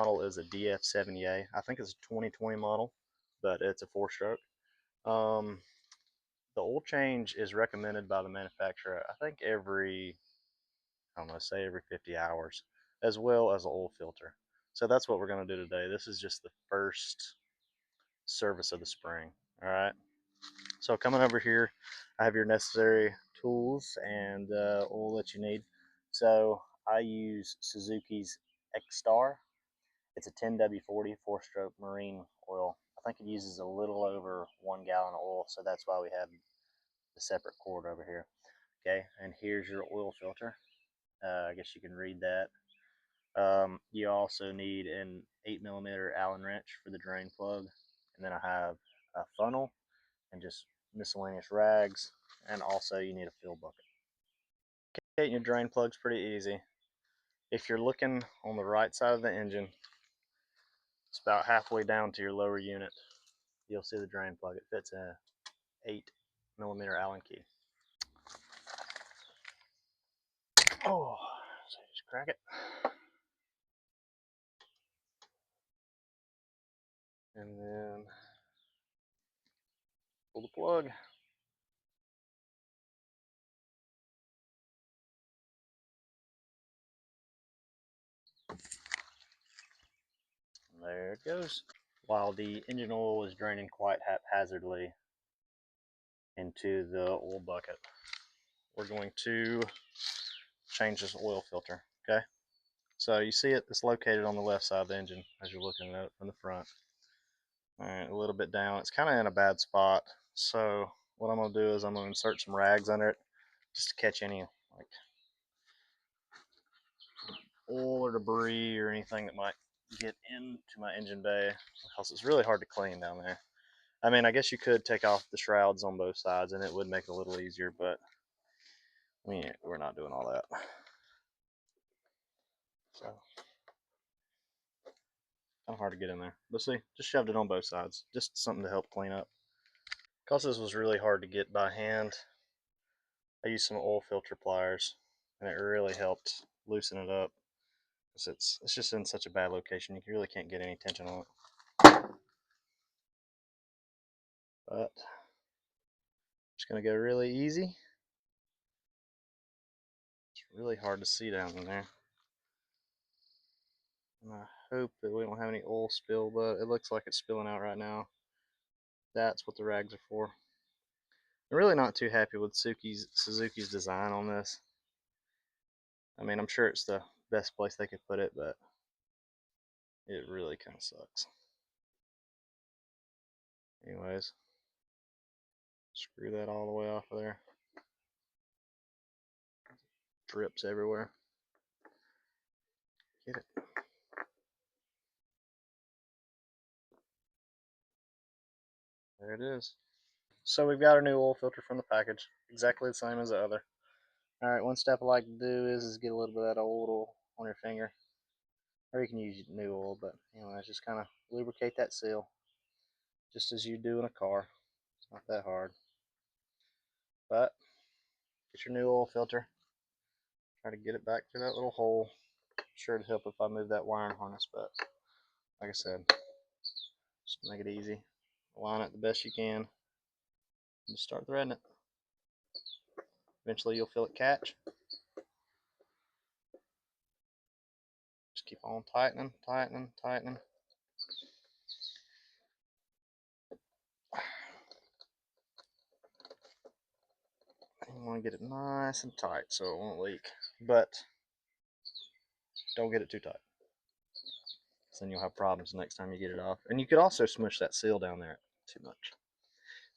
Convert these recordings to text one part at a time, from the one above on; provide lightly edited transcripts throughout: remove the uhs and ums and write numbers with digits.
model is a DF70A. I think it's a 2020 model, but it's a 4-stroke. The oil change is recommended by the manufacturer, I think every, I'm going to say every 50 hours, as well as an oil filter. So that's what we're going to do today. This is just the first service of the spring. All right. So coming over here, I have your necessary tools and oil that you need. So I use Suzuki's ECSTAR. It's a 10W40 4-stroke marine oil. I think it uses a little over 1 gallon of oil, so that's why we have the separate cord over here. Okay, and here's your oil filter. I guess you can read that. You also need an 8mm Allen wrench for the drain plug, and then I have a funnel and just miscellaneous rags, and also you need a fill bucket. Okay, your drain plug's pretty easy. If you're looking on the right side of the engine, it's about halfway down to your lower unit. You'll see the drain plug. It fits a 8mm Allen key. Oh, so just crack it. And then pull the plug. And there it goes. While the engine oil is draining quite haphazardly into the oil bucket, we're going to change this oil filter. Okay, so you see it's located on the left side of the engine as you're looking at it from the front. All right, a little bit down. It's kind of in a bad spot, so what I'm going to do is I'm going to insert some rags under it just to catch any like oil or debris or anything that might get into my engine bay, because it's really hard to clean down there. I mean, I guess you could take off the shrouds on both sides and it would make it a little easier, but we're not doing all that. So kind of hard to get in there. But see, just shoved it on both sides. Just something to help clean up. Because this was really hard to get by hand, I used some oil filter pliers, and it really helped loosen it up. It's just in such a bad location, you really can't get any tension on it. But just gonna go really easy. It's really hard to see down in there. And I hope that we don't have any oil spill, but it looks like it's spilling out right now. That's what the rags are for. I'm really not too happy with Suzuki's design on this. I mean, I'm sure it's the best place they could put it, but it really kind of sucks. Anyways, screw that all the way off of there. Drips everywhere. Get it. There it is. So we've got our new oil filter from the package, exactly the same as the other. Alright, one step I like to do is get a little bit of that old oil on your finger. Or you can use new oil, but anyways, just kind of lubricate that seal. Just as you do in a car. It's not that hard. But get your new oil filter. Try to get it back to that little hole. Sure to help if I move that wiring harness, but like I said, just make it easy. Line it the best you can. And just start threading it. Eventually you'll feel it catch. Just keep on tightening, tightening, tightening. You want to get it nice and tight so it won't leak, but don't get it too tight, because then you'll have problems next time you get it off. And you could also smush that seal down there too much.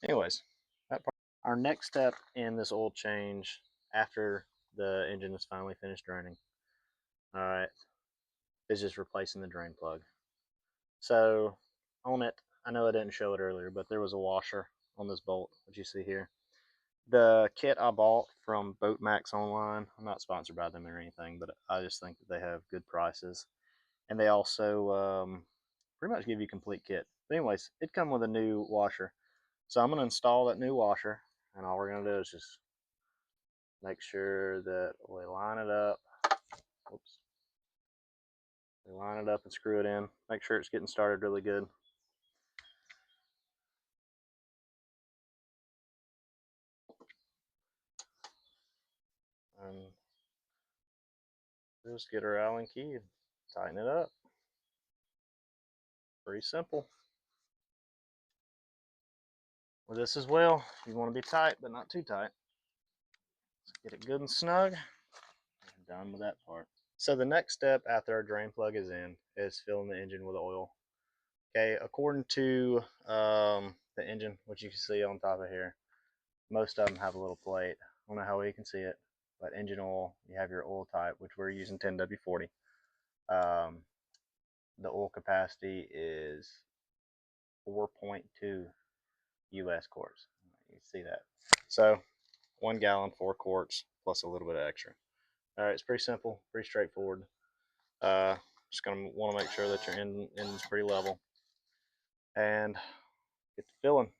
Anyways, that part. Our next step in this oil change after the engine is finally finished draining, all right, is just replacing the drain plug. So on it, I know I didn't show it earlier, but there was a washer on this bolt, which you see here. The kit I bought from Boat Max online, I'm not sponsored by them or anything, but I just think that they have good prices. And they also pretty much give you a complete kit. But anyways, it comes with a new washer. So I'm going to install that new washer, and all we're going to do is just make sure that we line it up. Oops. Line it up and screw it in. Make sure it's getting started really good. And just get our Allen key, tighten it up. Pretty simple. With this as well, you want to be tight, but not too tight. Let's get it good and snug. And done with that part. So the next step after our drain plug is in is filling the engine with oil. Okay, according to the engine, which you can see on top of here, most of them have a little plate. I don't know how well you can see it, but engine oil, you have your oil type, which we're using 10W40. The oil capacity is 4.2 US quarts. You see that? So 1 gallon, 4 quarts, plus a little bit of extra. All right, it's pretty simple, pretty straightforward. Just gonna want to make sure that your engine's pretty level and get to filling.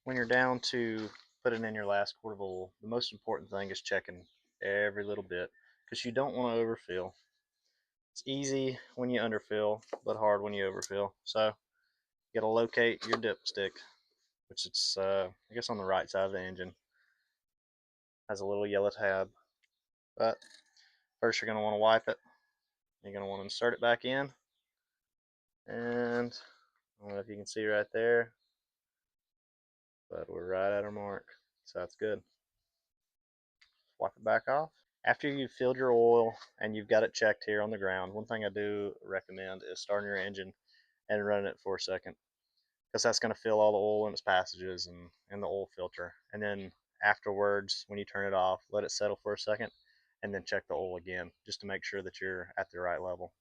When you're down to putting in your last quart of oil, the most important thing is checking every little bit because you don't want to overfill. It's easy when you underfill, but hard when you overfill. So you got to locate your dipstick, which it's I guess on the right side of the engine. Has a little yellow tab. But first you're going to want to wipe it. You're going to want to insert it back in. And I don't know if you can see right there, but we're right at our mark. So that's good. Wipe it back off. After you've filled your oil and you've got it checked here on the ground, one thing I do recommend is starting your engine and running it for a second, because that's going to fill all the oil in its passages and the oil filter. And then afterwards, when you turn it off, let it settle for a second and then check the oil again just to make sure that you're at the right level.